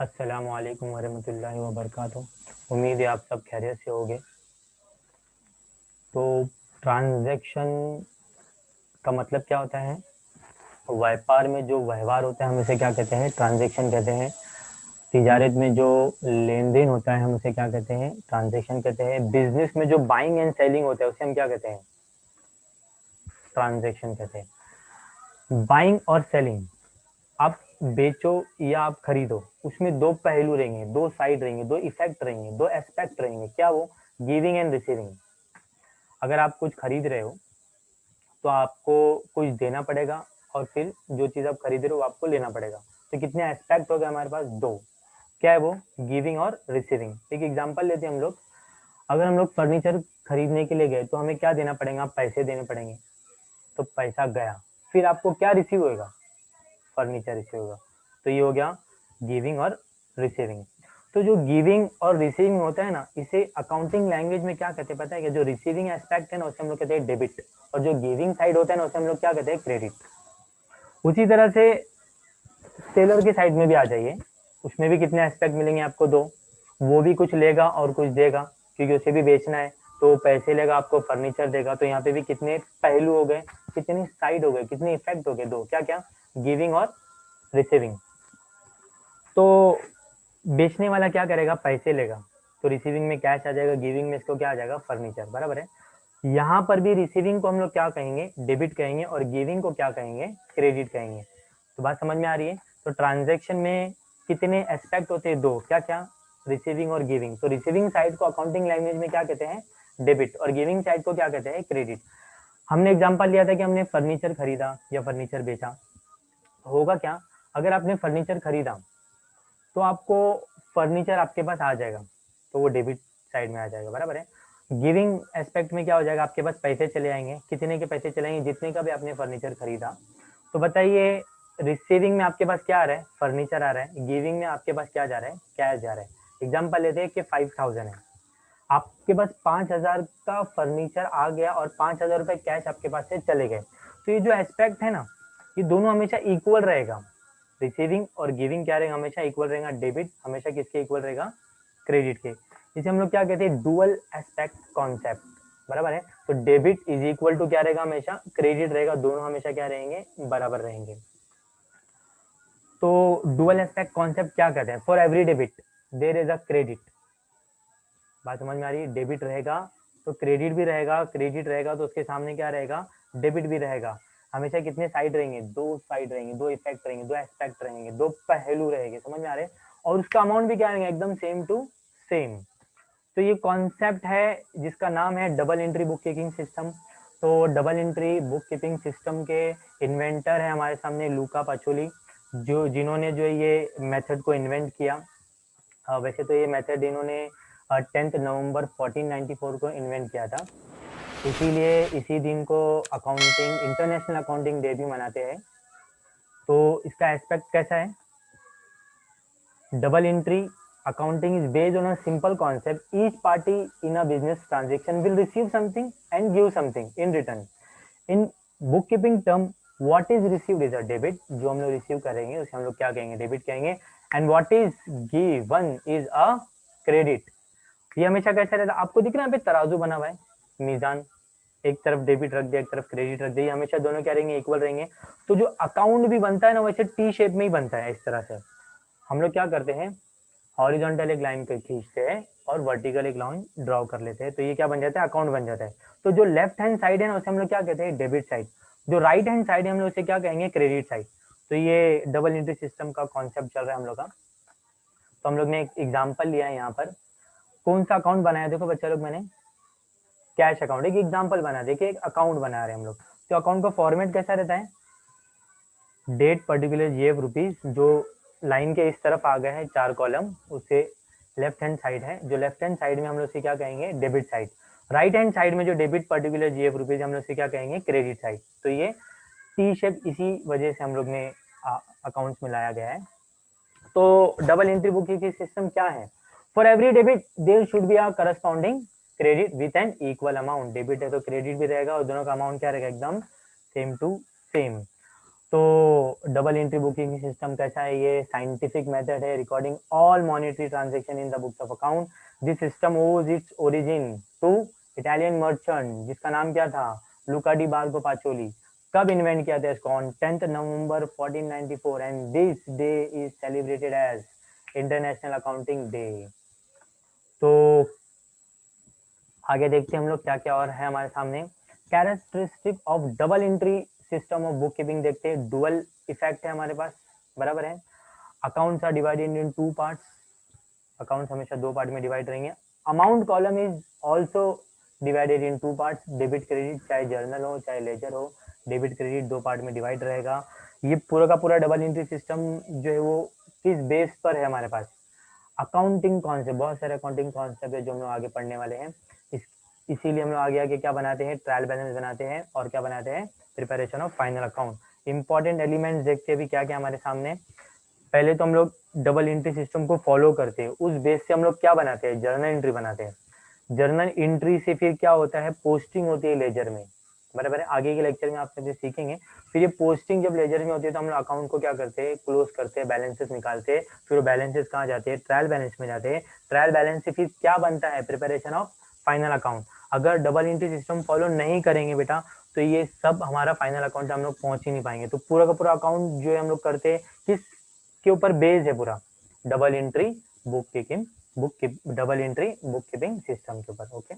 अस्सलामु अलैकुम वरहमतुल्लाहि वबरकातुहू। उम्मीद है आप सब खैरियत से होंगे। तो ट्रांजैक्शन का मतलब क्या होता है? व्यापार में जो व्यवहार होता है हम उसे क्या कहते हैं? ट्रांजैक्शन कहते हैं। तिजारत में जो लेन देन होता है हम उसे क्या कहते हैं? ट्रांजैक्शन कहते हैं। बिजनेस में जो बाइंग एंड सेलिंग होता है उसे हम क्या कहते हैं? ट्रांजैक्शन कहते हैं। बाइंग और सेलिंग, आप बेचो या आप खरीदो, उसमें दो पहलू रहेंगे, दो साइड रहेंगे, दो इफेक्ट रहेंगे, दो एस्पेक्ट रहेंगे। क्या वो? Giving and receiving. अगर आप कुछ खरीद रहे हो तो आपको कुछ देना पड़ेगा और फिर जो चीज़ आप खरीद रहे हो वो आपको लेना पड़ेगा। तो कितने एस्पेक्ट हो गए हमारे पास? दो। क्या है वो? गिविंग और रिसीविंग। एक एग्जांपल लेते हैं हम लोग। अगर हम लोग फर्नीचर खरीदने के लिए गए तो हमें क्या देना पड़ेगा? पैसे देने पड़ेंगे। तो पैसा गया, फिर आपको क्या रिसीव होगा? फर्नीचर रिसीव होगा। तो ये हो गया गिविंग और रिसीविंग। तो जो गिविंग और रिसीविंग होता है ना, इसे अकाउंटिंग लैंग्वेज में क्या कहते हैं पता है? कि जो रिसीविंग एस्पेक्ट है ना उसे हम लोग कहते हैं डेबिट, और जो गिविंग साइड होता है ना उसे हम लोग क्या कहते हैं? क्रेडिट। उसी तरह से सेलर के साइड में भी आ जाइए, उसमें भी कितने एस्पेक्ट मिलेंगे आपको? दो। वो भी कुछ लेगा और कुछ देगा, क्योंकि उसे भी बेचना है। तो पैसे लेगा, आपको फर्नीचर देगा। तो यहाँ पे भी कितने पहलू हो गए, कितने साइड हो गए, कितने इफेक्ट हो गए? दो। क्या क्या? गिविंग और रिसीविंग। तो बेचने वाला क्या करेगा? पैसे लेगा, तो रिसीविंग में कैश आ जाएगा, गिविंग में इसको क्या आ जाएगा? फर्नीचर। बराबर है। यहाँ पर भी रिसीविंग को हम लोग क्या कहेंगे? डेबिट कहेंगे, और गिविंग को क्या कहेंगे? क्रेडिट कहेंगे। तो बात समझ में आ रही है? तो ट्रांजैक्शन में कितने एस्पेक्ट होते हैं? दो। क्या क्या? रिसीविंग और गिविंग। तो रिसीविंग साइड को अकाउंटिंग लैंग्वेज में क्या कहते हैं? डेबिट, और गिविंग साइड को क्या कहते हैं? क्रेडिट। हमने एग्जांपल लिया था कि हमने फर्नीचर खरीदा या फर्नीचर बेचा। होगा क्या? अगर आपने फर्नीचर खरीदा तो आपको फर्नीचर आपके पास आ जाएगा, तो वो डेबिट साइड में आ जाएगा। बराबर है। गिविंग एस्पेक्ट में क्या हो जाएगा? आपके पास पैसे चले आएंगे। कितने के पैसे चले आएंगे? जितने का भी आपने फर्नीचर खरीदा। तो बताइए, रिसीविंग में आपके पास क्या आ रहा है? फर्नीचर आ रहा है। गिविंग में आपके पास क्या जा रहा है? कैश जा रहा है। एग्जाम्पल लेते हैं कि 5000 है, आपके पास 5000 का फर्नीचर आ गया और 5000 रुपए कैश आपके पास से चले गए। तो ये जो एस्पेक्ट है ना, ये दोनों हमेशा इक्वल रहेगा। रिसीविंग और गिविंग क्या रहेगा? हमेशा इक्वल रहेगा। डेबिट हमेशा किसके इक्वल रहेगा? क्रेडिट के। इसे हम लोग क्या कहते हैं? Dual aspect concept. बराबर है। तो डेबिट इज इक्वल टू क्या रहेगा? हमेशा क्रेडिट रहेगा। दोनों हमेशा क्या रहेंगे? बराबर रहेंगे। तो डुअल एस्पेक्ट कॉन्सेप्ट क्या कहते हैं? For every debit there is a credit. बात समझ में आ रही है? डेबिट रहेगा तो क्रेडिट भी रहेगा, क्रेडिट रहेगा तो उसके सामने क्या रहेगा? डेबिट भी रहेगा। हमेशा कितने साइड रहेंगे? दो साइड रहेंगे, दो इफेक्ट रहेंगे, दो एस्पेक्ट रहेंगे, दो पहलू रहेंगे। समझ में आ रहे हैं? और उसका अमाउंट भी क्या रहेगा? एकदम सेम टू सेम। तो ये कॉन्सेप्ट है जिसका नाम है double entry book keeping system. तो double entry book keeping system के इन्वेंटर है हमारे सामने लूका पाचोली, जो जिन्होंने जो ये मेथड को इन्वेंट किया। वैसे तो ये मेथड इन्होंने 10 नवंबर 1494 को इन्वेंट किया था, इसीलिए इसी दिन को अकाउंटिंग इंटरनेशनल अकाउंटिंग डे भी मनाते हैं। तो इसका एस्पेक्ट कैसा है? Double entry accounting is based on a simple concept. Each party in a business transaction will receive something and give something in return. In bookkeeping term, what is received is a debit, जो हम लोग receive करेंगे उसे हम लोग क्या कहेंगे? Debit कहेंगे। And what is given is a credit. ये हमेशा कैसा रहता है? आपको दिख रहा है यहाँ पे तराजू बना हुआ है, मीजान, एक तरफ डेबिट रख दिया, एक तरफ क्रेडिट रख दिया, हमेशा दोनों क्या रहेंगे? इक्वल रहेंगे। तो जो अकाउंट भी बनता है ना वैसे टी शेप में ही बनता है। इस तरह से हम लोग क्या करते हैं? हॉरिजॉन्टल एक लाइन पे खींचते हैं और वर्टिकल एक लाइन ड्रॉ कर लेते हैं, तो ये क्या बन जाता है? अकाउंट बन जाता है। तो जो लेफ्ट हैंड साइड है ना उसे हम लोग क्या कहते हैं? Debit side. जो राइट हैंड साइड है हम लोग उसे क्या कहेंगे? Credit side. तो ये डबल एंट्री सिस्टम का कॉन्सेप्ट चल रहा है हम लोग का। तो हम लोग ने एक एग्जाम्पल लिया है यहाँ पर। कौन सा अकाउंट बनाया? देखो बच्चा लोग, मैंने कैश अकाउंट एक एग्जाम्पल बना, देखिए एक अकाउंट बना रहे हैं हम लोग। तो अकाउंट का फॉर्मेट कैसा रहता है? डेट पर्टिकुलर जेब रुपीज, जो लाइन के इस तरफ आ गए हैं 4 कॉलम, उसे लेफ्ट हैंड साइड है। जो लेफ्ट हैंड साइड में हम लोग से क्या कहेंगे? Debit side. Right hand side में जो डेबिट पर्टिकुलर जेब रुपीज हम लोग से क्या कहेंगे? Credit side. तो ये टी शेप इसी वजह से हम लोग ने अकाउंट्स में लाया गया है। तो डबल एंट्री बुक की सिस्टम क्या है? For every debit there should be a corresponding credit with an equal amount. Debit है तो क्रेडिट भी रहेगा और दोनों का अमाउंट क्या रहेगा? एकदम सेम टू सेम। तो डबल एंट्री बुकिंग सिस्टम कैसा है, ये साइंटिफिक मेथड है recording all monetary transaction in the books of account. This system owes its origin to Italian merchant जिसका नाम क्या था, लुका डी बार्गो पाचोली। कब इन्वेंट किया था इसको, on 10th November 1494 and this day is celebrated as International Accounting Day. तो आगे देखते हैं हम लोग क्या क्या और है हमारे सामने। Characteristic of double entry system of book keeping देखते हैं। डुअल इफेक्ट है हमारे पास, बराबर है। Accounts are divided into parts, accounts हमेशा दो पार्ट में डिवाइड रहेंगे। Amount column is also divided into parts, debit credit, चाहे जर्नल हो चाहे लेजर हो, डेबिट क्रेडिट दो पार्ट में डिवाइड रहेगा। ये पूरा का पूरा डबल एंट्री सिस्टम जो है वो किस बेस पर है हमारे पास, अकाउंटिंग कॉन्सेप्ट, बहुत सारे अकाउंटिंग कॉन्सेप्ट है जो हम लोग आगे पढ़ने वाले हैं। इसीलिए हम लोग आगे आगे क्या बनाते हैं, ट्रायल बैलेंस बनाते हैं और क्या बनाते हैं, preparation of final account. Important elements देखते हैं अभी क्या क्या हमारे सामने। पहले तो हम लोग डबल एंट्री सिस्टम को फॉलो करते हैं, उस बेस से हम लोग क्या बनाते हैं, जर्नल एंट्री बनाते हैं। जर्नल एंट्री से फिर क्या होता है, पोस्टिंग होती है लेजर में, बराबर है। आगे के लेक्चर में आप सभी सीखेंगे। फिर ये पोस्टिंग जब लेजर में होती है तो हम लोग अकाउंट को क्या करते हैं, क्लोज करते हैं, बैलेंसेस निकालते हैं। फिर वो बैलेंसेस कहाँ जाते हैं, ट्रायल बैलेंस में जाते हैं। ट्रायल बैलेंस से फिर क्या बनता है, प्रिपरेशन ऑफ फाइनल अकाउंट। अगर डबल एंट्री सिस्टम फॉलो नहीं करेंगे बेटा तो ये सब हमारा फाइनल अकाउंट हम लोग पहुंच ही नहीं पाएंगे। तो पूरा का पूरा अकाउंट जो है हम लोग करते हैं किस के ऊपर बेस्ड है, पूरा double entry book keeping double entry book keeping system के ऊपर। ओके